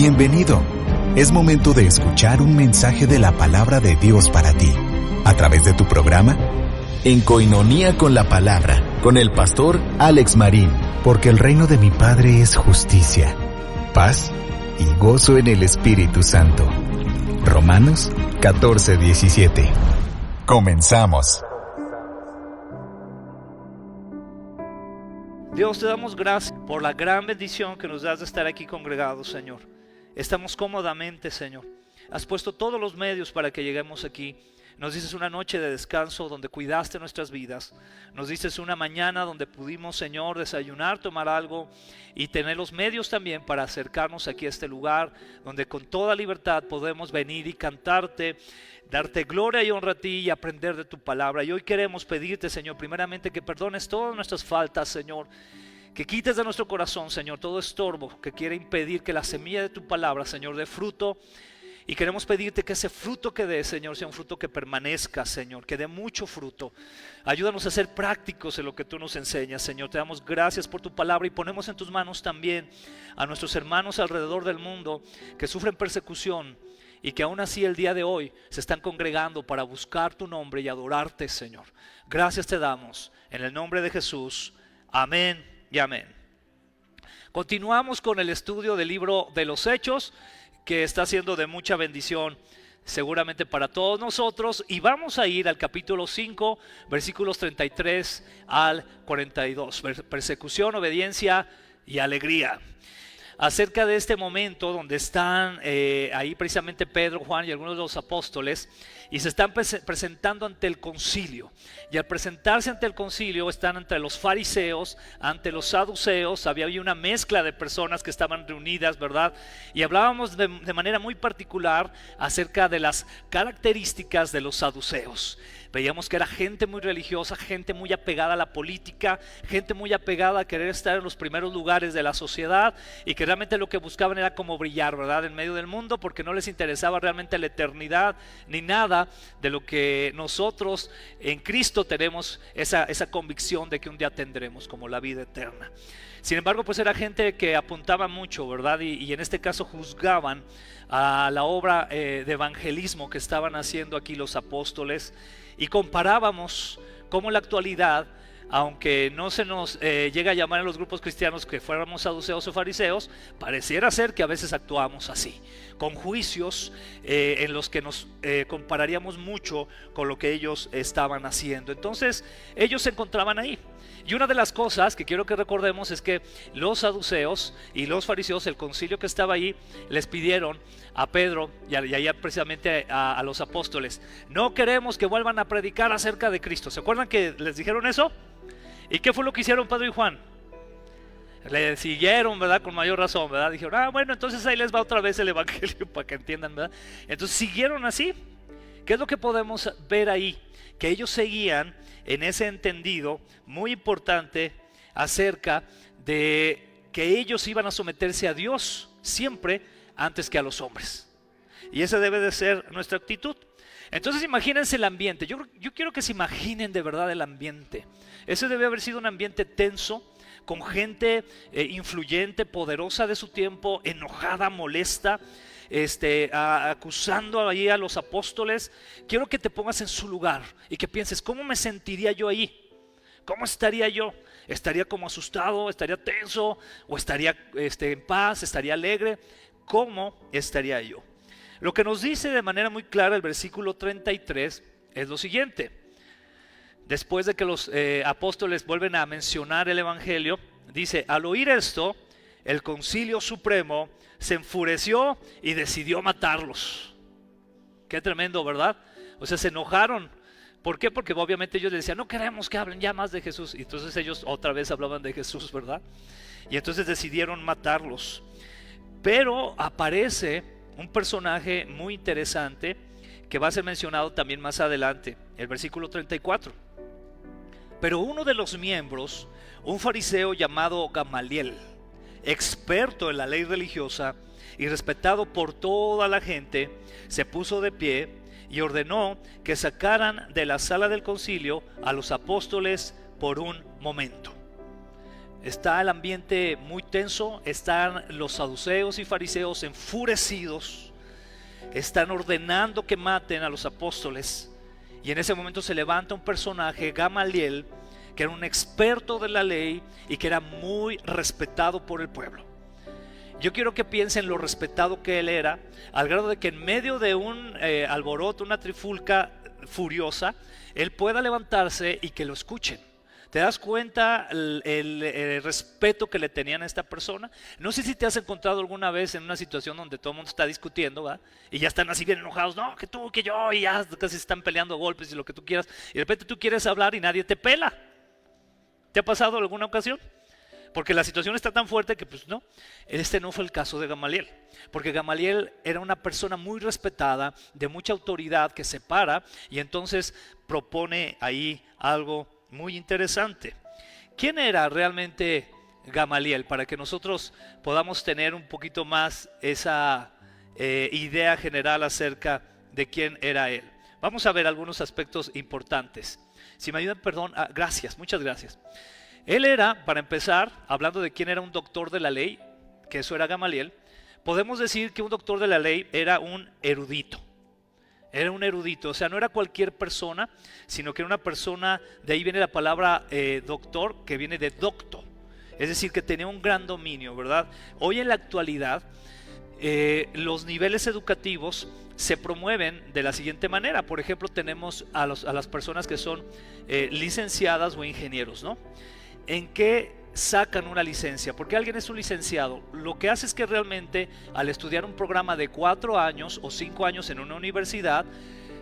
Bienvenido. Es momento de escuchar un mensaje de la palabra de Dios para ti, a través de tu programa En Coinonía con la Palabra, con el pastor Alex Marín. Porque el reino de mi Padre es justicia, paz y gozo en el Espíritu Santo. Romanos 14:17. Comenzamos. Dios, te damos gracias por la gran bendición que nos das de estar aquí congregados, Señor. Estamos cómodamente, Señor. Has puesto todos los medios para que lleguemos aquí. Nos dices una noche de descanso donde cuidaste nuestras vidas. Nos dices una mañana donde pudimos, Señor, desayunar, tomar algo y tener los medios también para acercarnos aquí a este lugar donde con toda libertad podemos venir y cantarte, darte gloria y honra a ti y aprender de tu palabra. Y hoy queremos pedirte, Señor, primeramente que perdones todas nuestras faltas, Señor. Que quites de nuestro corazón, Señor, todo estorbo que quiere impedir que la semilla de tu palabra, Señor, dé fruto. Y queremos pedirte que ese fruto que dé, Señor, sea un fruto que permanezca, Señor, que dé mucho fruto. Ayúdanos a ser prácticos en lo que tú nos enseñas, Señor. Te damos gracias por tu palabra y ponemos en tus manos también a nuestros hermanos alrededor del mundo que sufren persecución y que aún así el día de hoy se están congregando para buscar tu nombre y adorarte, Señor. Gracias te damos en el nombre de Jesús. Amén y amén. Continuamos con el estudio del libro de los Hechos, que está siendo de mucha bendición seguramente para todos nosotros, y vamos a ir al capítulo 5, versículos 33 al 42, persecución, obediencia y alegría. Acerca de este momento donde están ahí precisamente Pedro, Juan y algunos de los apóstoles, y se están presentando ante el concilio. Y al presentarse ante el concilio están entre los fariseos, ante los saduceos. Había una mezcla de personas que estaban reunidas, ¿verdad? Y hablábamos de manera muy particular acerca de las características de los saduceos. Veíamos que era gente muy religiosa, gente muy apegada a la política, gente muy apegada a querer estar en los primeros lugares de la sociedad, y que realmente lo que buscaban era como brillar, ¿verdad?, en medio del mundo, porque no les interesaba realmente la eternidad ni nada de lo que nosotros en Cristo tenemos esa convicción de que un día tendremos, como la vida eterna. Sin embargo, pues era gente que apuntaba mucho, ¿verdad? Y en este caso juzgaban a la obra de evangelismo que estaban haciendo aquí los apóstoles, y comparábamos cómo en la actualidad, aunque no se nos llega a llamar en los grupos cristianos que fuéramos saduceos o fariseos, pareciera ser que a veces actuamos así, con juicios en los que nos compararíamos mucho con lo que ellos estaban haciendo. Entonces ellos se encontraban ahí. Y una de las cosas que quiero que recordemos es que los saduceos y los fariseos, el concilio que estaba ahí, les pidieron a Pedro y allá precisamente a los apóstoles: no queremos que vuelvan a predicar acerca de Cristo. ¿Se acuerdan que les dijeron eso? ¿Y qué fue lo que hicieron Pedro y Juan? Le siguieron, ¿verdad? Con mayor razón, ¿verdad? Dijeron, bueno, entonces ahí les va otra vez el evangelio para que entiendan, ¿verdad? Entonces siguieron así. ¿Qué es lo que podemos ver ahí? Que ellos seguían en ese entendido muy importante acerca de que ellos iban a someterse a Dios siempre antes que a los hombres. Y esa debe de ser nuestra actitud. Entonces imagínense el ambiente. Yo quiero que se imaginen de verdad el ambiente. Ese debe haber sido un ambiente tenso, con gente influyente, poderosa de su tiempo, enojada, molesta, acusando ahí a los apóstoles. Quiero que te pongas en su lugar y que pienses: ¿cómo me sentiría yo ahí? ¿Cómo estaría yo? ¿Estaría como asustado? ¿Estaría tenso? ¿O estaría en paz? ¿Estaría alegre? ¿Cómo estaría yo? Lo que nos dice de manera muy clara el versículo 33 es lo siguiente. Después de que los apóstoles vuelven a mencionar el evangelio, dice: al oír esto, el concilio supremo se enfureció y decidió matarlos. Qué tremendo, ¿verdad? O sea, se enojaron. ¿Por qué? Porque obviamente ellos les decían: no queremos que hablen ya más de Jesús. Y entonces ellos otra vez hablaban de Jesús, ¿verdad? Y entonces decidieron matarlos. Pero aparece un personaje muy interesante que va a ser mencionado también más adelante, el versículo 34. Pero uno de los miembros, un fariseo llamado Gamaliel, experto en la ley religiosa y respetado por toda la gente, se puso de pie y ordenó que sacaran de la sala del concilio a los apóstoles por un momento. está el ambiente muy tenso, están los saduceos y fariseos enfurecidos, están ordenando que maten a los apóstoles, y en ese momento se levanta un personaje, Gamaliel, que era un experto de la ley y que era muy respetado por el pueblo. Yo quiero que piensen lo respetado que él era, al grado de que en medio de un alboroto, una trifulca furiosa, él pueda levantarse y que lo escuchen. ¿Te das cuenta el respeto que le tenían a esta persona? No sé si te has encontrado alguna vez en una situación donde todo el mundo está discutiendo, ¿verdad? Y ya están así bien enojados, no, que tú, que yo, y ya casi están peleando golpes y lo que tú quieras, y de repente tú quieres hablar y nadie te pela. ¿Te ha pasado alguna ocasión? Porque la situación está tan fuerte que pues no. Este no fue el caso de Gamaliel, porque Gamaliel era una persona muy respetada, de mucha autoridad, que se para y entonces propone ahí algo muy interesante. ¿Quién era realmente Gamaliel? Para que nosotros podamos tener un poquito más esa idea general acerca de quién era él. Vamos a ver algunos aspectos importantes. Si me ayudan, perdón, gracias, muchas gracias. Él era, para empezar, hablando de quién era un doctor de la ley, que eso era Gamaliel, podemos decir que un doctor de la ley era un erudito. Era un erudito, o sea, no era cualquier persona, sino que era una persona, de ahí viene la palabra doctor, que viene de docto, es decir, que tenía un gran dominio, ¿verdad? Hoy en la actualidad, los niveles educativos se promueven de la siguiente manera. Por ejemplo, tenemos a las personas que son licenciadas o ingenieros, ¿no? ¿En qué sacan una licencia? Porque alguien es un licenciado. Lo que hace es que realmente al estudiar un programa de 4 años o 5 años en una universidad,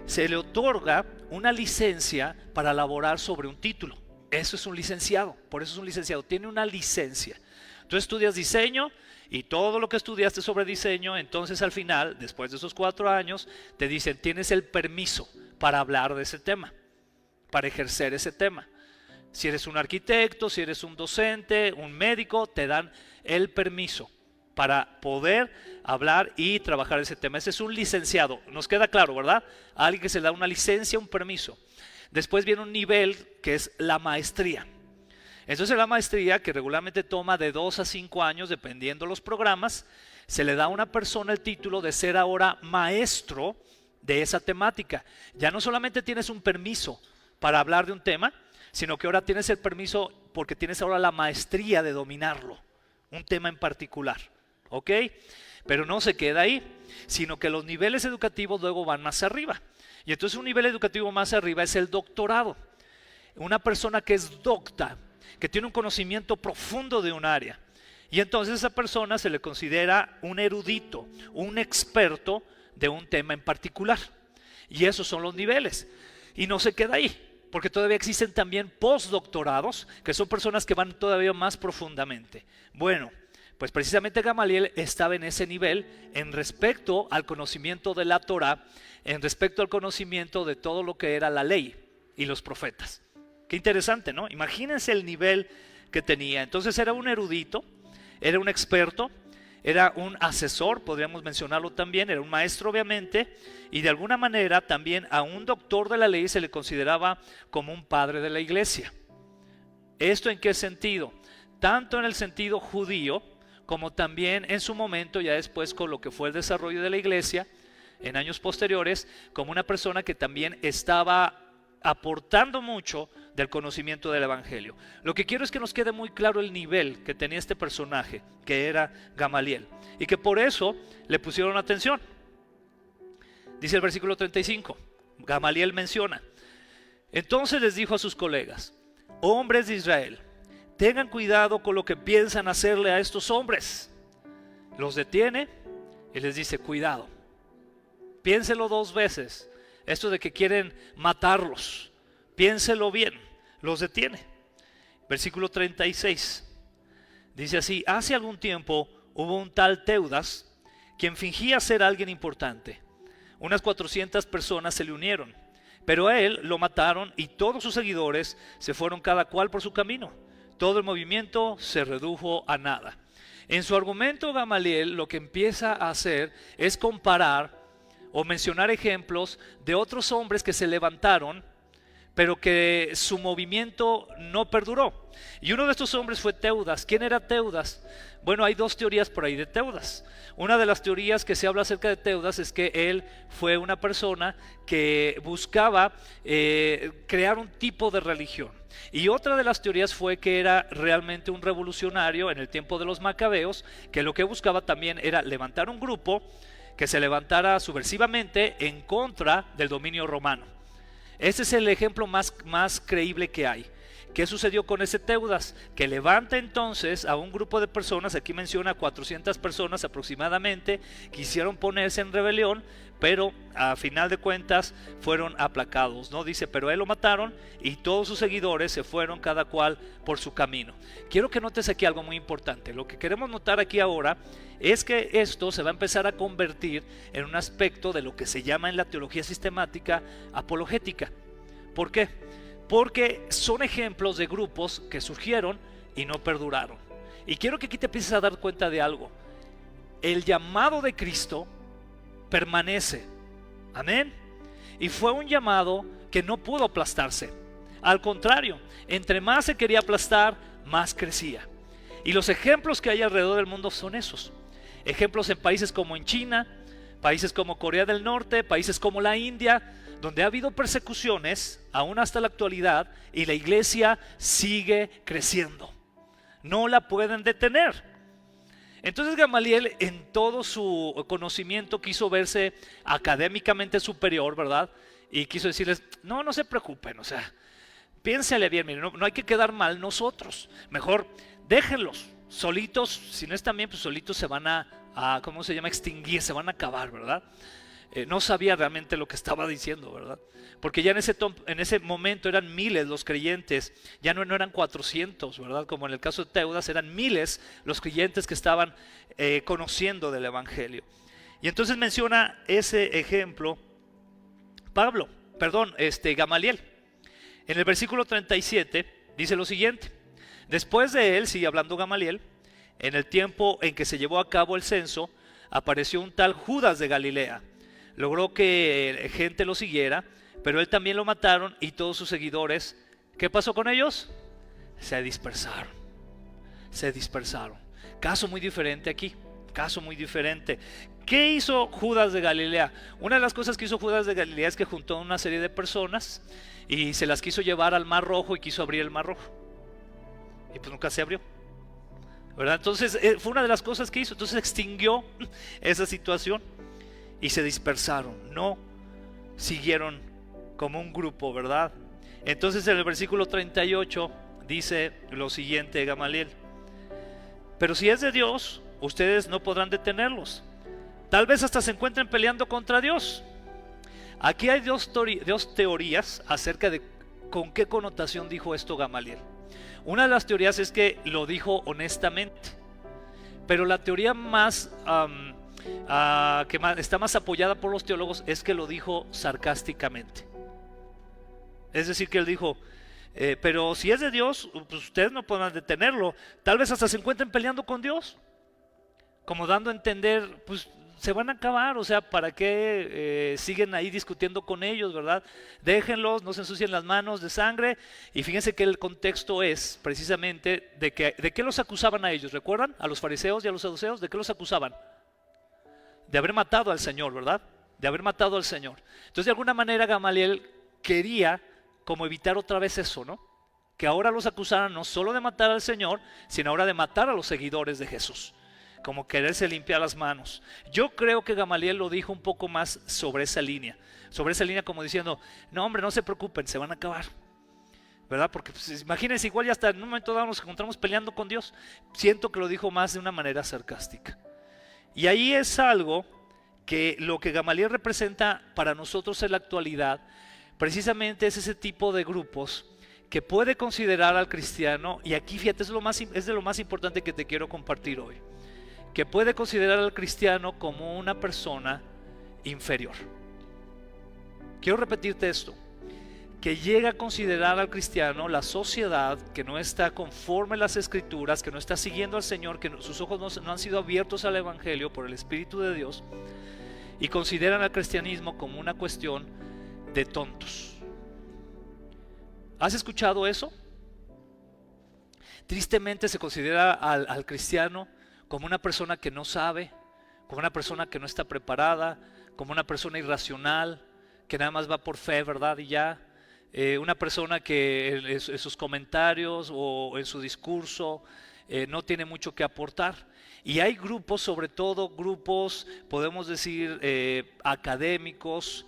se le otorga una licencia para laborar sobre un título. Eso es un licenciado, por eso es un licenciado, tiene una licencia. Tú estudias diseño y todo lo que estudiaste sobre diseño, entonces al final, después de esos 4 años, te dicen, tienes el permiso para hablar de ese tema, para ejercer ese tema. Si eres un arquitecto, si eres un docente, un médico, te dan el permiso para poder hablar y trabajar ese tema. Ese es un licenciado. Nos queda claro, ¿verdad? A alguien que se le da una licencia, un permiso. Después viene un nivel que es la maestría. Entonces la maestría, que regularmente toma de 2 a 5 años, dependiendo los programas, se le da a una persona el título de ser ahora maestro de esa temática. Ya no solamente tienes un permiso para hablar de un tema, sino que ahora tienes el permiso porque tienes ahora la maestría de dominarlo, un tema en particular, ¿ok? Pero no se queda ahí, sino que los niveles educativos luego van más arriba. Y entonces un nivel educativo más arriba es el doctorado. Una persona que es docta, que tiene un conocimiento profundo de un área. Y entonces a esa persona se le considera un erudito, un experto de un tema en particular. Y esos son los niveles. Y no se queda ahí, porque todavía existen también postdoctorados, que son personas que van todavía más profundamente. Bueno, pues precisamente Gamaliel estaba en ese nivel en respecto al conocimiento de la Torá, en respecto al conocimiento de todo lo que era la ley y los profetas. Qué interesante, ¿no? Imagínense el nivel que tenía. Entonces era un erudito, era un experto, era un asesor, podríamos mencionarlo también, era un maestro obviamente, y de alguna manera también a un doctor de la ley se le consideraba como un padre de la iglesia. ¿Esto en qué sentido? Tanto en el sentido judío, como también en su momento, ya después con lo que fue el desarrollo de la iglesia, en años posteriores, como una persona que también estaba aportando mucho del conocimiento del evangelio. Lo que quiero es que nos quede muy claro el nivel que tenía este personaje, que era Gamaliel, y que por eso le pusieron atención. Dice el versículo 35, Gamaliel menciona: entonces les dijo a sus colegas, hombres de Israel, tengan cuidado con lo que piensan hacerle a estos hombres. Los detiene y les dice, cuidado, piénselo 2 veces. Esto de que quieren matarlos, piénselo bien. Los detiene. Versículo 36 dice así: hace algún tiempo hubo un tal Teudas, quien fingía ser alguien importante. Unas 400 personas se le unieron, pero a él lo mataron y todos sus seguidores se fueron cada cual por su camino. Todo el movimiento se redujo a nada. En su argumento, Gamaliel lo que empieza a hacer es comparar o mencionar ejemplos de otros hombres que se levantaron pero que su movimiento no perduró. Y uno de estos hombres fue Teudas. ¿Quién era Teudas? Bueno, hay dos teorías por ahí de Teudas. Una de las teorías que se habla acerca de Teudas es que él fue una persona que buscaba crear un tipo de religión. Y otra de las teorías fue que era realmente un revolucionario en el tiempo de los macabeos, que lo que buscaba también era levantar un grupo que se levantara subversivamente en contra del dominio romano. Ese es el ejemplo más creíble que hay. ¿Qué sucedió con ese Teudas? Que levanta entonces a un grupo de personas, aquí menciona 400 personas aproximadamente, quisieron ponerse en rebelión, pero a final de cuentas fueron aplacados, ¿no? Dice, pero él lo mataron y todos sus seguidores se fueron cada cual por su camino. Quiero que notes aquí algo muy importante. Lo que queremos notar aquí ahora es que esto se va a empezar a convertir en un aspecto de lo que se llama en la teología sistemática apologética. ¿Por qué? Porque son ejemplos de grupos que surgieron y no perduraron. Y quiero que aquí te empieces a dar cuenta de algo. El llamado de Cristo permanece. Amén. Y fue un llamado que no pudo aplastarse. Al contrario, entre más se quería aplastar, más crecía. Y los ejemplos que hay alrededor del mundo son esos. Ejemplos en países como en China, países como Corea del Norte, países como la India, donde ha habido persecuciones, aún hasta la actualidad, y la iglesia sigue creciendo. No la pueden detener. Entonces Gamaliel, en todo su conocimiento, quiso verse académicamente superior, ¿verdad? Y quiso decirles, no se preocupen, o sea, piénsele bien, miren, no hay que quedar mal nosotros. Mejor déjenlos solitos, si no están bien, pues solitos se van a ¿cómo se llama? Extinguir, se van a acabar, ¿verdad? No sabía realmente lo que estaba diciendo, ¿verdad? Porque ya en ese momento eran miles los creyentes, ya no eran 400, ¿verdad? Como en el caso de Teudas, eran miles los creyentes que estaban conociendo del Evangelio. Y entonces menciona ese ejemplo Gamaliel. En el versículo 37 dice lo siguiente: después de él, sigue hablando Gamaliel, en el tiempo en que se llevó a cabo el censo, apareció un tal Judas de Galilea. Logró que gente lo siguiera, pero él también lo mataron y todos sus seguidores, ¿qué pasó con ellos? Se dispersaron. Caso muy diferente aquí, caso muy diferente. ¿Qué hizo Judas de Galilea? Una de las cosas que hizo Judas de Galilea es que juntó una serie de personas y se las quiso llevar al Mar Rojo y quiso abrir el Mar Rojo. Y pues nunca se abrió, ¿verdad? Entonces fue una de las cosas que hizo. Entonces extinguió esa situación. Y se dispersaron, no siguieron como un grupo, ¿verdad? Entonces en el versículo 38 dice lo siguiente Gamaliel: pero si es de Dios, ustedes no podrán detenerlos. Tal vez hasta se encuentren peleando contra Dios. Aquí hay dos teorías acerca de con qué connotación dijo esto Gamaliel. Una de las teorías es que lo dijo honestamente, pero la teoría que está más apoyada por los teólogos es que lo dijo sarcásticamente. Es decir, que él dijo, pero si es de Dios, pues ustedes no podrán detenerlo. Tal vez hasta se encuentren peleando con Dios, como dando a entender, pues se van a acabar, o sea, ¿para qué siguen ahí discutiendo con ellos, verdad? Déjenlos, no se ensucien las manos de sangre. Y fíjense que el contexto es precisamente de qué los acusaban a ellos. ¿Recuerdan? A los fariseos y a los saduceos, ¿de qué los acusaban? De haber matado al Señor, ¿verdad? De haber matado al Señor. Entonces, de alguna manera, Gamaliel quería como evitar otra vez eso, ¿no? Que ahora los acusaran no solo de matar al Señor, sino ahora de matar a los seguidores de Jesús. Como quererse limpiar las manos. Yo creo que Gamaliel lo dijo un poco más sobre esa línea como diciendo, no hombre, no se preocupen, se van a acabar, ¿verdad? Porque pues, imagínense, igual ya hasta en un momento dado nos encontramos peleando con Dios. Siento que lo dijo más de una manera sarcástica. Y ahí es algo que lo que Gamaliel representa para nosotros en la actualidad, precisamente es ese tipo de grupos que puede considerar al cristiano, y aquí fíjate, es de lo más importante que te quiero compartir hoy, que puede considerar al cristiano como una persona inferior. Quiero repetirte esto, que llega a considerar al cristiano, la sociedad que no está conforme a las escrituras, que no está siguiendo al Señor, que sus ojos no han sido abiertos al Evangelio por el Espíritu de Dios, y consideran al cristianismo como una cuestión de tontos. ¿Has escuchado eso? Tristemente se considera al cristiano como una persona que no sabe, como una persona que no está preparada, como una persona irracional, que nada más va por fe, ¿verdad? Y ya. Una persona que en sus comentarios o en su discurso no tiene mucho que aportar. Y hay grupos, sobre todo grupos, podemos decir, académicos,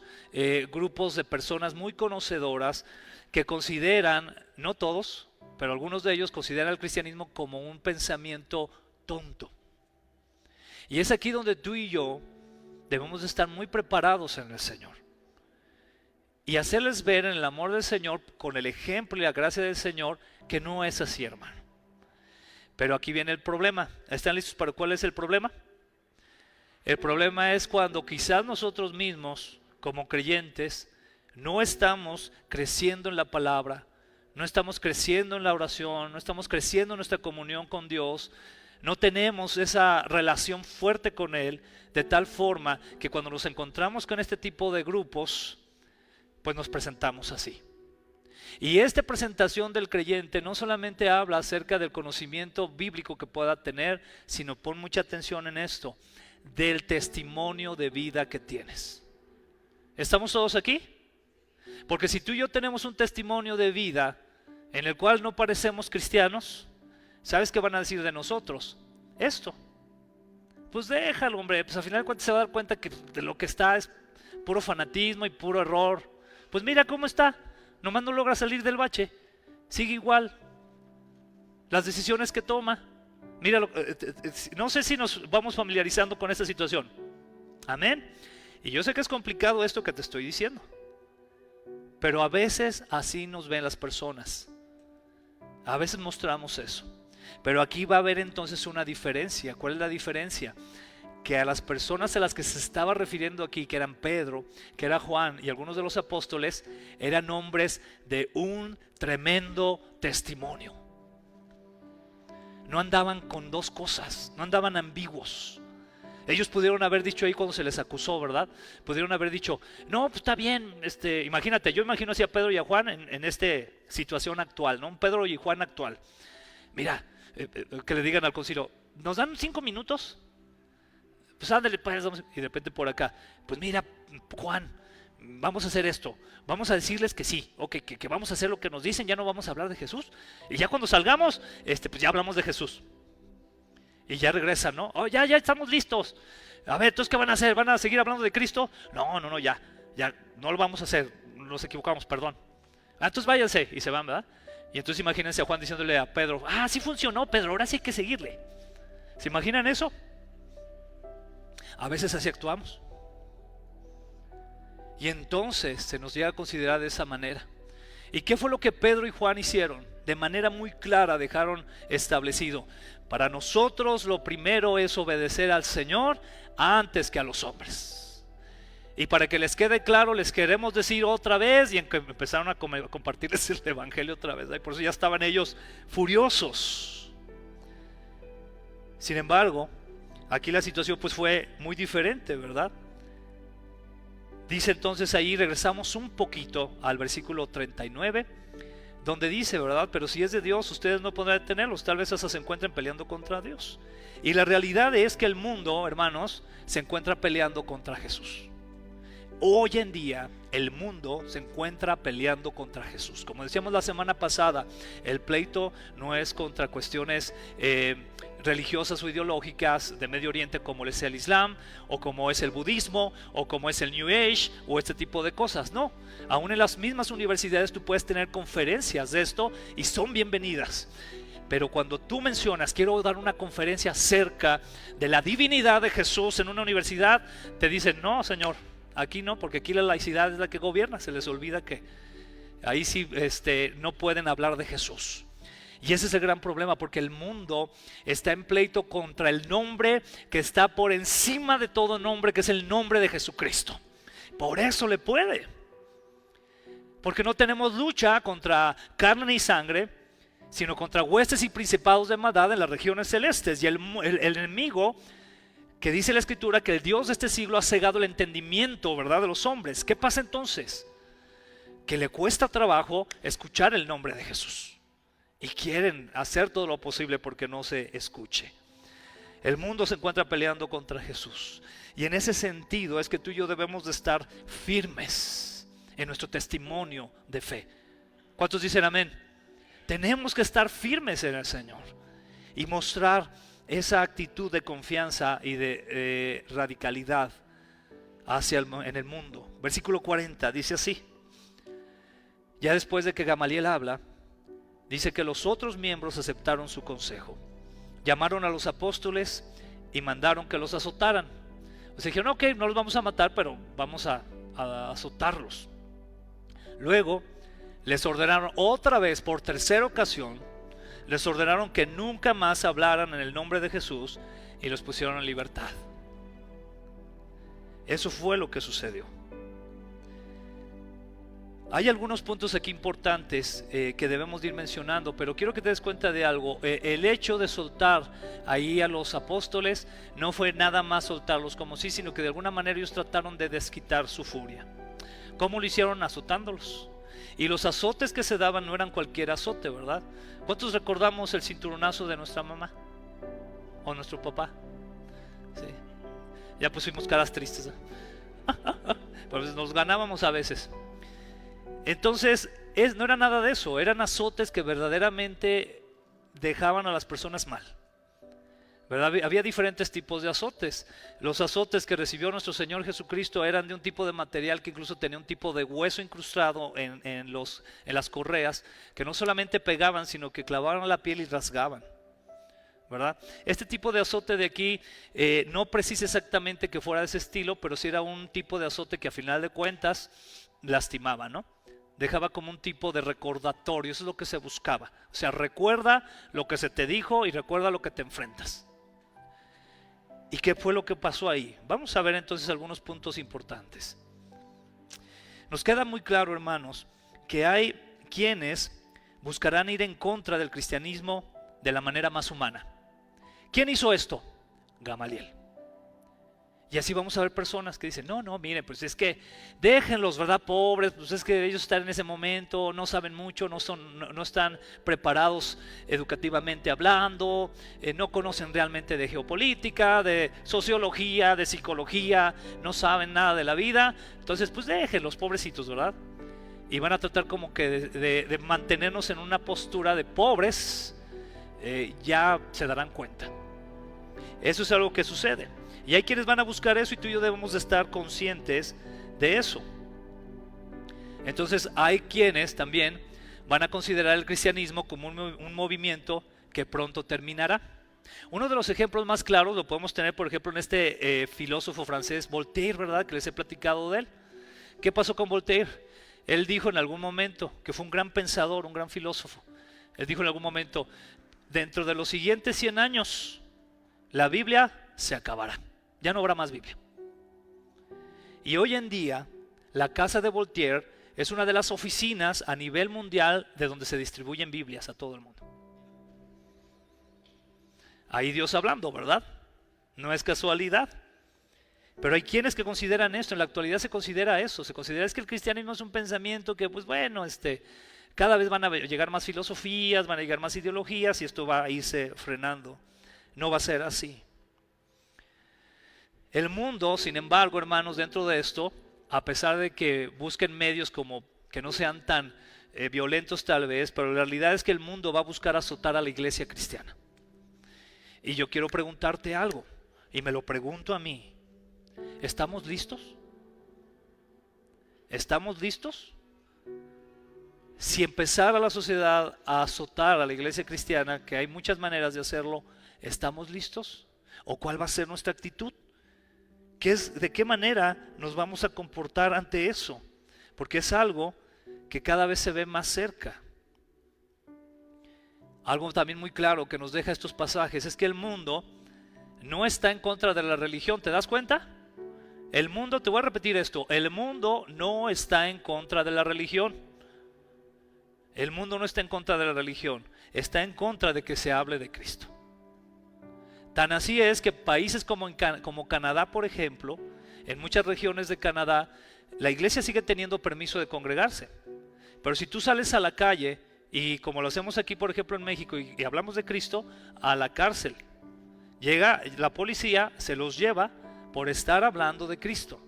grupos de personas muy conocedoras que consideran, no todos, pero algunos de ellos consideran el cristianismo como un pensamiento tonto. Y es aquí donde tú y yo debemos de estar muy preparados en el Señor y hacerles ver en el amor del Señor, con el ejemplo y la gracia del Señor, que no es así, hermano. Pero aquí viene el problema. ¿Están listos para cuál es el problema? El problema es cuando quizás nosotros mismos, como creyentes, no estamos creciendo en la palabra, no estamos creciendo en la oración, no estamos creciendo en nuestra comunión con Dios, no tenemos esa relación fuerte con Él, de tal forma que cuando nos encontramos con este tipo de grupos, pues nos presentamos así. Y esta presentación del creyente no solamente habla acerca del conocimiento bíblico que pueda tener, sino pon mucha atención en esto, del testimonio de vida que tienes. ¿Estamos todos aquí? Porque si tú y yo tenemos un testimonio de vida en el cual no parecemos cristianos, ¿sabes qué van a decir de nosotros? Esto. Pues déjalo, hombre, pues al final de cuentas se va a dar cuenta que de lo que está es puro fanatismo y puro error. Pues mira cómo está, nomás no logra salir del bache, sigue igual. Las decisiones que toma, mira, no sé si nos vamos familiarizando con esta situación. Amén. Y yo sé que es complicado esto que te estoy diciendo, pero a veces así nos ven las personas. A veces mostramos eso. Pero aquí va a haber entonces una diferencia. ¿Cuál es la diferencia? Que a las personas a las que se estaba refiriendo aquí, que eran Pedro, que era Juan y algunos de los apóstoles, eran hombres de un tremendo testimonio. No andaban con dos cosas, no andaban ambiguos. Ellos pudieron haber dicho ahí cuando se les acusó, ¿verdad? Pudieron haber dicho, no, pues está bien, imagínate, yo imagino así a Pedro y a Juan en esta situación actual, ¿no? Un Pedro y Juan actual. Mira, que le digan al concilio, ¿nos dan 5 minutos? Pues ándale, pues, y de repente por acá, pues mira, Juan, vamos a hacer esto, vamos a decirles que sí, que vamos a hacer lo que nos dicen, ya no vamos a hablar de Jesús, y ya cuando salgamos, pues ya hablamos de Jesús. Y ya regresan, ¿no? Oh, ya estamos listos. A ver, ¿entonces qué van a hacer? ¿Van a seguir hablando de Cristo? No, ya no lo vamos a hacer, nos equivocamos, perdón. Entonces váyanse, y se van, ¿verdad? Y entonces imagínense a Juan diciéndole a Pedro, sí funcionó, Pedro, ahora sí hay que seguirle. ¿Se imaginan eso? A veces así actuamos. Y entonces se nos llega a considerar de esa manera. ¿Y qué fue lo que Pedro y Juan hicieron? De manera muy clara dejaron establecido: para nosotros lo primero es obedecer al Señor antes que a los hombres. Y para que les quede claro, les queremos decir otra vez, y empezaron a compartirles el evangelio otra vez, por eso ya estaban ellos furiosos. Sin embargo, aquí la situación pues fue muy diferente, ¿verdad? Dice entonces ahí, regresamos un poquito al versículo 39, donde dice, ¿verdad? Pero si es de Dios, ustedes no podrán detenerlos, tal vez hasta se encuentren peleando contra Dios. Y la realidad es que el mundo, hermanos, se encuentra peleando contra Jesús. Hoy en día el mundo se encuentra peleando contra Jesús. Como decíamos la semana pasada, el pleito no es contra cuestiones religiosas o ideológicas de Medio Oriente, como es el Islam, o como es el budismo, o como es el New Age, o este tipo de cosas. No, aún en las mismas universidades tú puedes tener conferencias de esto y son bienvenidas. Pero cuando tú mencionas, quiero dar una conferencia acerca de la divinidad de Jesús en una universidad, te dicen, no, señor, aquí no, porque aquí la laicidad es la que gobierna. Se les olvida que ahí sí no pueden hablar de Jesús. Y ese es el gran problema, porque el mundo está en pleito contra el nombre que está por encima de todo nombre, que es el nombre de Jesucristo. Por eso le puede. Porque no tenemos lucha contra carne y sangre, sino contra huestes y principados de maldad en las regiones celestes. Y el enemigo, que dice la Escritura que el Dios de este siglo ha cegado el entendimiento, ¿verdad?, de los hombres. ¿Qué pasa entonces? que le cuesta trabajo escuchar el nombre de Jesús. Y quieren hacer todo lo posible porque no se escuche. El mundo se encuentra peleando contra Jesús. Y en ese sentido es que tú y yo debemos de estar firmes en nuestro testimonio de fe. ¿Cuántos dicen amén? Tenemos que estar firmes en el Señor y mostrar esa actitud de confianza y de radicalidad en el mundo. Versículo 40 dice así. Ya después de que Gamaliel habla, dice que los otros miembros aceptaron su consejo. Llamaron a los apóstoles y mandaron que los azotaran. O sea, dijeron, ok, no los vamos a matar, pero vamos a azotarlos. Luego les ordenaron otra vez, por tercera ocasión, les ordenaron que nunca más hablaran en el nombre de Jesús y los pusieron en libertad. Eso fue lo que sucedió. Hay algunos puntos aquí importantes que debemos ir mencionando, pero quiero que te des cuenta de algo. El hecho de soltar ahí a los apóstoles no fue nada más soltarlos como sí, sino que de alguna manera ellos trataron de desquitar su furia. ¿Cómo lo hicieron? Azotándolos. Y los azotes que se daban no eran cualquier azote, ¿verdad? ¿Cuántos recordamos el cinturonazo de nuestra mamá? ¿O nuestro papá? Sí. Ya pusimos caras tristes, ¿eh? Pues nos ganábamos a veces. Entonces no era nada de eso, eran azotes que verdaderamente dejaban a las personas mal, ¿verdad? Había diferentes tipos de azotes. Los azotes que recibió nuestro Señor Jesucristo eran de un tipo de material que incluso tenía un tipo de hueso incrustado en las correas, que no solamente pegaban, sino que clavaban la piel y rasgaban, ¿verdad? Este tipo de azote de aquí no precisa exactamente que fuera de ese estilo, pero sí era un tipo de azote que a final de cuentas lastimaba, ¿no? Dejaba como un tipo de recordatorio. Eso es lo que se buscaba. O sea, recuerda lo que se te dijo y recuerda lo que te enfrentas. ¿Y qué fue lo que pasó ahí? Vamos a ver entonces algunos puntos importantes. Nos queda muy claro, hermanos, que hay quienes buscarán ir en contra del cristianismo de la manera más humana. ¿Quién hizo esto? Gamaliel. Y así vamos a ver personas que dicen, no, miren, pues es que déjenlos, ¿verdad? Pobres, pues es que ellos están en ese momento, no saben mucho, no están preparados educativamente hablando, no conocen realmente de geopolítica, de sociología, de psicología, no saben nada de la vida. Entonces, pues déjenlos, pobrecitos, ¿verdad? Y van a tratar como que de mantenernos en una postura de pobres, ya se darán cuenta. Eso es algo que sucede. Y hay quienes van a buscar eso y tú y yo debemos de estar conscientes de eso. Entonces hay quienes también van a considerar el cristianismo como un movimiento que pronto terminará. Uno de los ejemplos más claros lo podemos tener, por ejemplo, en este filósofo francés Voltaire, ¿verdad? Que les he platicado de él. ¿Qué pasó con Voltaire? Él dijo en algún momento que fue un gran pensador, un gran filósofo. Él dijo en algún momento, dentro de los siguientes 100 años, la Biblia se acabará. Ya no habrá más Biblia. Y hoy en día, la casa de Voltaire es una de las oficinas a nivel mundial de donde se distribuyen Biblias a todo el mundo. Ahí Dios hablando, ¿verdad? No es casualidad. Pero hay quienes que consideran esto. En la actualidad se considera eso. Se considera es que el cristianismo es un pensamiento que, pues bueno, cada vez van a llegar más filosofías, van a llegar más ideologías y esto va a irse frenando. No va a ser así. El mundo, sin embargo, hermanos, dentro de esto, a pesar de que busquen medios como que no sean tan violentos tal vez, pero la realidad es que el mundo va a buscar azotar a la iglesia cristiana. Y yo quiero preguntarte algo, y me lo pregunto a mí, ¿estamos listos? ¿Estamos listos? Si empezara la sociedad a azotar a la iglesia cristiana, que hay muchas maneras de hacerlo, ¿estamos listos? ¿O cuál va a ser nuestra actitud? ¿De qué manera nos vamos a comportar ante eso? Porque es algo que cada vez se ve más cerca. Algo también muy claro que nos deja estos pasajes es que el mundo no está en contra de la religión. ¿Te das cuenta? El mundo, te voy a repetir esto, el mundo no está en contra de la religión. El mundo no está en contra de la religión, está en contra de que se hable de Cristo. Tan así es que países como Canadá, por ejemplo, en muchas regiones de Canadá, la iglesia sigue teniendo permiso de congregarse. Pero si tú sales a la calle, y como lo hacemos aquí por ejemplo en México, y hablamos de Cristo, a la cárcel, llega la policía, se los lleva por estar hablando de Cristo,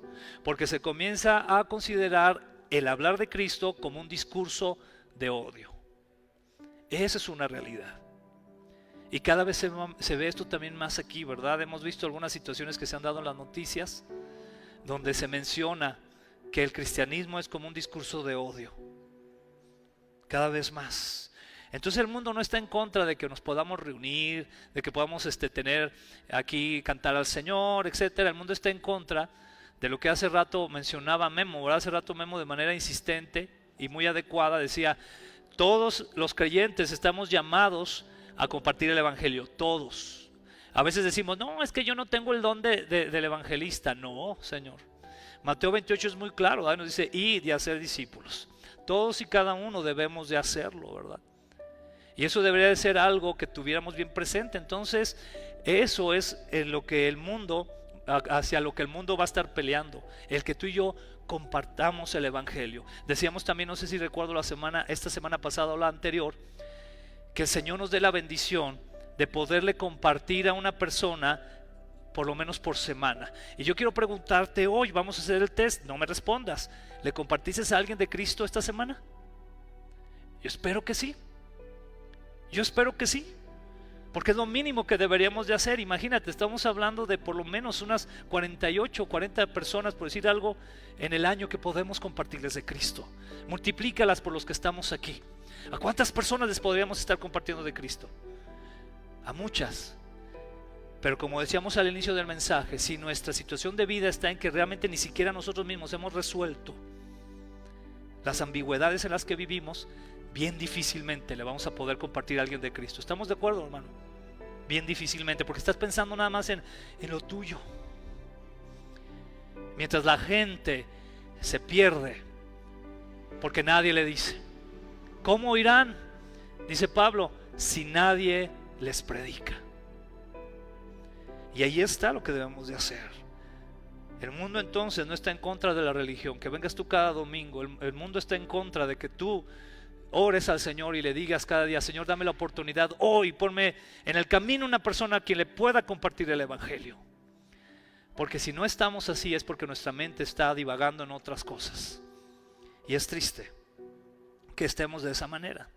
porque se comienza a considerar el hablar de Cristo como un discurso de odio. Esa es una realidad. Y cada vez se ve esto también más aquí, ¿verdad? Hemos visto algunas situaciones que se han dado en las noticias donde se menciona que el cristianismo es como un discurso de odio. Cada vez más. Entonces el mundo no está en contra de que nos podamos reunir, de que podamos tener aquí, cantar al Señor, etcétera. El mundo está en contra de lo que hace rato mencionaba Memo, ¿verdad? Hace rato Memo de manera insistente y muy adecuada decía: todos los creyentes estamos llamados a compartir el evangelio, todos. A veces decimos, no, es que yo no tengo el don del evangelista. No, Señor. Mateo 28 es muy claro, ¿verdad? Nos dice, id y hacer discípulos. Todos y cada uno debemos de hacerlo, ¿verdad? Y eso debería de ser algo que tuviéramos bien presente. Entonces, eso es en lo que el mundo, hacia lo que el mundo va a estar peleando, el que tú y yo compartamos el evangelio. Decíamos también, no sé si recuerdo esta semana pasada o la anterior, que el Señor nos dé la bendición de poderle compartir a una persona por lo menos por semana. Y yo quiero preguntarte hoy, vamos a hacer el test, no me respondas, ¿le compartiste a alguien de Cristo esta semana? Yo espero que sí. Yo espero que sí, porque es lo mínimo que deberíamos de hacer. Imagínate, estamos hablando de por lo menos unas 48 o 40 personas, por decir algo, en el año que podemos compartirles de Cristo. Multiplícalas por los que estamos aquí. ¿A cuántas personas les podríamos estar compartiendo de Cristo? A muchas. Pero como decíamos al inicio del mensaje, si nuestra situación de vida está en que realmente ni siquiera nosotros mismos hemos resuelto las ambigüedades en las que vivimos, bien difícilmente le vamos a poder compartir a alguien de Cristo. ¿Estamos de acuerdo, hermano? Bien difícilmente, porque estás pensando nada más en lo tuyo. Mientras la gente se pierde porque nadie le dice. ¿Cómo irán? Dice Pablo, si nadie les predica. Y ahí está lo que debemos de hacer. El mundo entonces no está en contra de la religión, que vengas tú cada domingo. El mundo está en contra de que tú ores al Señor y le digas cada día, Señor, dame la oportunidad hoy, ponme en el camino una persona a quien le pueda compartir el evangelio. Porque si no estamos así es porque nuestra mente está divagando en otras cosas. Y es triste que estemos de esa manera.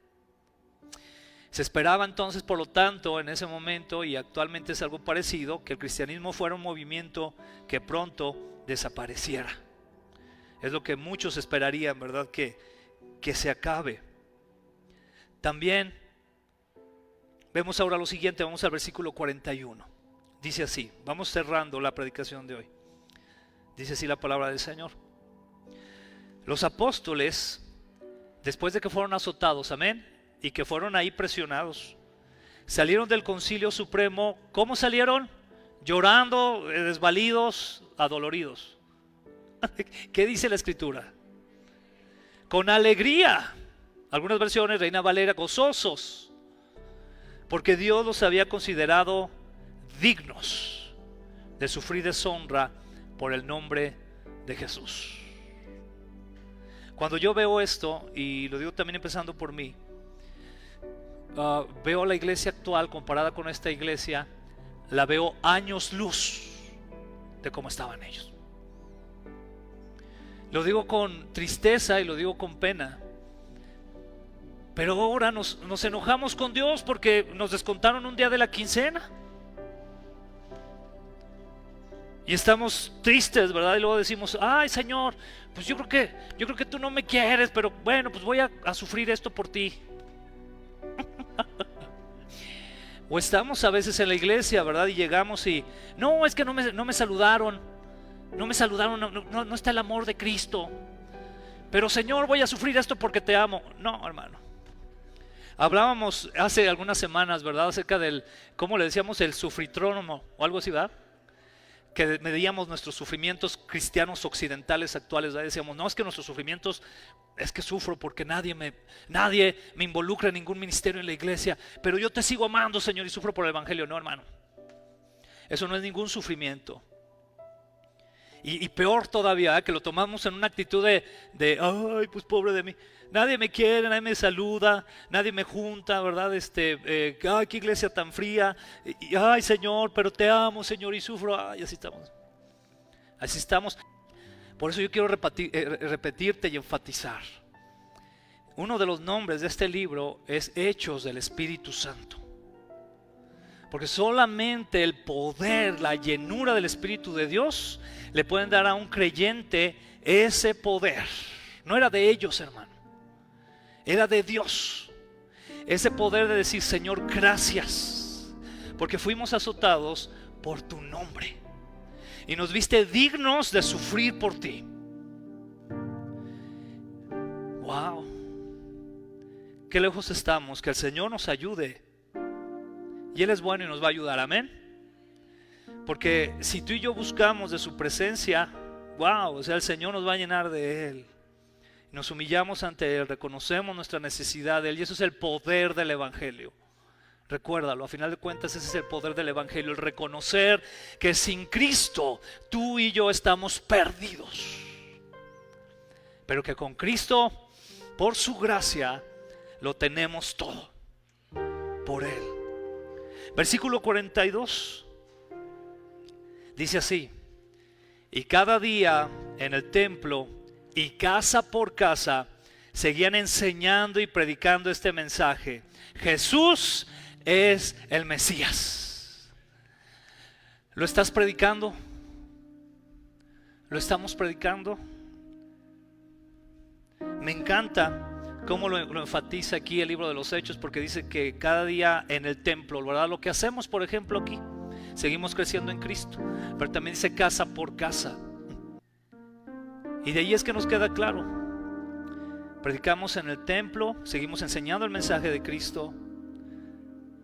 Se esperaba entonces, por lo tanto, en ese momento, y actualmente es algo parecido, que el cristianismo fuera un movimiento que pronto desapareciera. Es lo que muchos esperarían, ¿verdad? Que se acabe. También vemos ahora lo siguiente, vamos al versículo 41. Dice así, vamos cerrando la predicación de hoy. Dice así la palabra del Señor. Los apóstoles, después de que fueron azotados, amén, y que fueron ahí presionados, salieron del concilio supremo. ¿Cómo salieron? Llorando, desvalidos, adoloridos. ¿Qué dice la escritura? Con alegría. Algunas versiones, Reina Valera, gozosos, porque Dios los había considerado dignos de sufrir deshonra por el nombre de Jesús. Cuando yo veo esto, y lo digo también empezando por mí, veo la iglesia actual comparada con esta iglesia, la veo años luz de cómo estaban ellos. Lo digo con tristeza y lo digo con pena, pero ahora nos enojamos con Dios porque nos descontaron un día de la quincena y estamos tristes, ¿verdad? Y luego decimos, ay Señor, pues yo creo que tú no me quieres, pero bueno, pues voy a sufrir esto por ti. O estamos a veces en la iglesia, ¿verdad? Y llegamos y no, es que no me saludaron, no está el amor de Cristo, pero Señor, voy a sufrir esto porque te amo. No, hermano. Hablábamos hace algunas semanas, ¿verdad? Acerca del, ¿cómo le decíamos? El sufritrónomo o algo así, ¿verdad? Que medíamos nuestros sufrimientos cristianos occidentales actuales, ¿verdad? Decíamos, no, es que nuestros sufrimientos, es que sufro porque nadie me involucra en ningún ministerio en la iglesia, pero yo te sigo amando, Señor, y sufro por el evangelio. No, hermano, eso no es ningún sufrimiento. Y peor todavía, que lo tomamos en una actitud de ay, pues pobre de mí. Nadie me quiere, nadie me saluda, nadie me junta, ¿verdad? Ay, qué iglesia tan fría. Ay, Señor, pero te amo, Señor, y sufro. Ay, así estamos. Así estamos. Por eso yo quiero repetirte y enfatizar. Uno de los nombres de este libro es Hechos del Espíritu Santo. Porque solamente el poder, la llenura del Espíritu de Dios le pueden dar a un creyente ese poder. No era de ellos, hermano. Era de Dios. Ese poder de decir, Señor, gracias. Porque fuimos azotados por tu nombre. Y nos viste dignos de sufrir por ti. Wow. Qué lejos estamos. Que el Señor nos ayude. Y Él es bueno y nos va a ayudar, amén. Porque si tú y yo buscamos de su presencia, wow, o sea, el Señor nos va a llenar de Él. Nos humillamos ante Él, reconocemos nuestra necesidad de Él, y eso es el poder del Evangelio. Recuérdalo, a final de cuentas ese es el poder del Evangelio, el reconocer que sin Cristo tú y yo estamos perdidos, pero que con Cristo, por su gracia, lo tenemos todo, por Él. Versículo 42 dice así: y cada día en el templo y casa por casa seguían enseñando y predicando este mensaje: Jesús es el Mesías. ¿Lo estás predicando? ¿Lo estamos predicando? Me encanta cómo lo enfatiza aquí el libro de los Hechos, porque dice que cada día en el templo, ¿verdad? Lo que hacemos, por ejemplo, aquí, seguimos creciendo en Cristo, pero también dice casa por casa. Y de ahí es que nos queda claro. Predicamos en el templo, seguimos enseñando el mensaje de Cristo,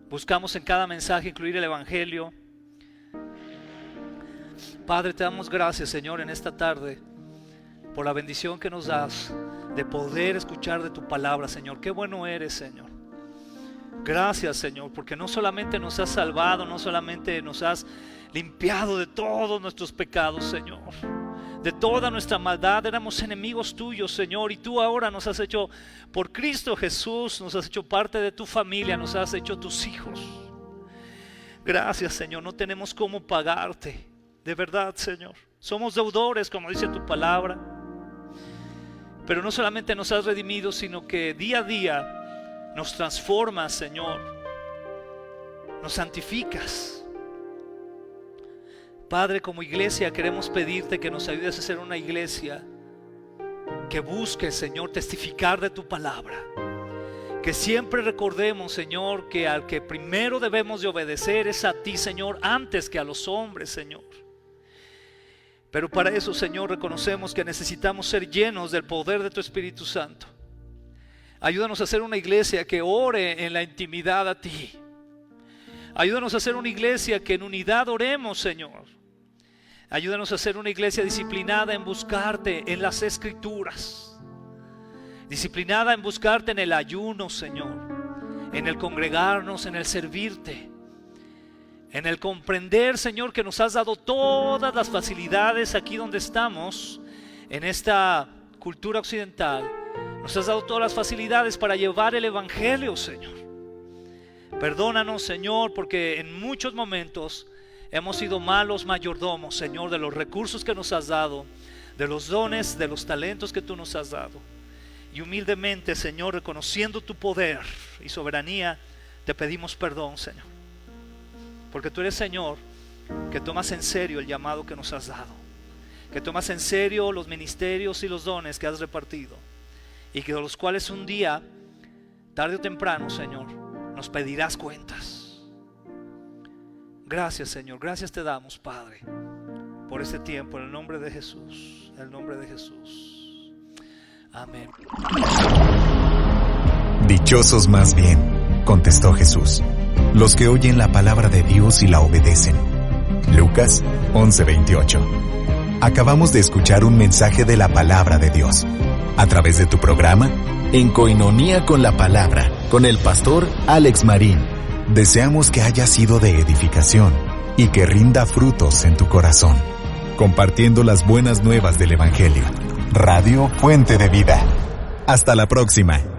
buscamos en cada mensaje incluir el Evangelio. Padre, te damos gracias, Señor, en esta tarde por la bendición que nos das de poder escuchar de tu palabra, Señor. Qué bueno eres, Señor. Gracias, Señor, porque no solamente nos has salvado, no solamente nos has limpiado de todos nuestros pecados, Señor, de toda nuestra maldad. Éramos enemigos tuyos, Señor, y tú ahora nos has hecho, por Cristo Jesús, nos has hecho parte de tu familia, nos has hecho tus hijos. Gracias, Señor, no tenemos cómo pagarte, de verdad, Señor. Somos deudores, como dice tu palabra. Pero no solamente nos has redimido, sino que día a día nos transformas, Señor. Nos santificas. Padre, como iglesia queremos pedirte que nos ayudes a ser una iglesia que busque, Señor, testificar de tu palabra. Que siempre recordemos, Señor, que al que primero debemos de obedecer es a ti, Señor, antes que a los hombres, Señor. Pero para eso, Señor, reconocemos que necesitamos ser llenos del poder de tu Espíritu Santo. Ayúdanos a ser una iglesia que ore en la intimidad a ti. Ayúdanos a ser una iglesia que en unidad oremos, Señor. Ayúdanos a ser una iglesia disciplinada en buscarte en las Escrituras. Disciplinada en buscarte en el ayuno, Señor. En el congregarnos, en el servirte. En el comprender, Señor, que nos has dado todas las facilidades aquí donde estamos, en esta cultura occidental. Nos has dado todas las facilidades para llevar el Evangelio, Señor. Perdónanos, Señor, porque en muchos momentos hemos sido malos mayordomos, Señor, de los recursos que nos has dado, de los dones, de los talentos que tú nos has dado. Y humildemente, Señor, reconociendo tu poder y soberanía, te pedimos perdón, Señor. Porque tú eres, Señor, que tomas en serio el llamado que nos has dado, que tomas en serio los ministerios y los dones que has repartido, y que de los cuales un día, tarde o temprano, Señor, nos pedirás cuentas. Gracias, Señor, gracias te damos, Padre, por este tiempo, en el nombre de Jesús, en el nombre de Jesús. Amén. Dichosos más bien, contestó Jesús, los que oyen la palabra de Dios y la obedecen. Lucas 11:28. Acabamos de escuchar un mensaje de la palabra de Dios a través de tu programa En Coinonía con la Palabra, con el pastor Alex Marín. Deseamos que haya sido de edificación y que rinda frutos en tu corazón. compartiendo las buenas nuevas del Evangelio. Radio Fuente de Vida. Hasta la próxima.